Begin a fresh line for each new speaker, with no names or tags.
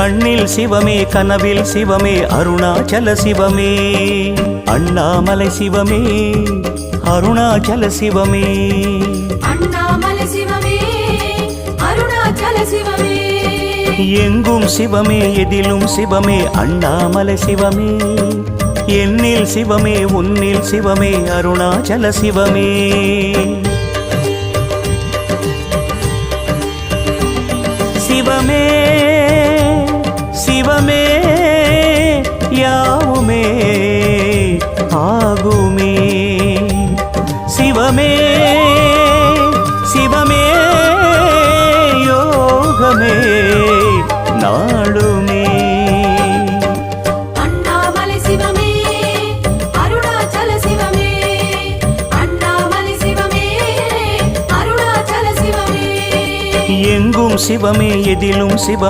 கண்ணில் சிவமே கனவில் சிவமே அருணாச்சல சிவமே அண்ணாமலை சிவமே அருணாச்சல சிவமே
அண்ணாமலை சிவமே அருணாச்சல சிவமே
எங்கும் சிவமே எதிலும் சிவமே அண்ணாமலை சிவமே என்னில் சிவமே உன்னில் சிவமே அருணாச்சல சிவமே சிவமே சிவமே யாவுமே ஆகுமே சிவமே சிவமே யோகமே நாளுமே
அண்ணாமலை சிவமே அருணாச்சல சிவமே அண்ணாமலை சிவமே அருணாச்சல சிவமே
எங்கும் சிவமே எதிலும் சிவ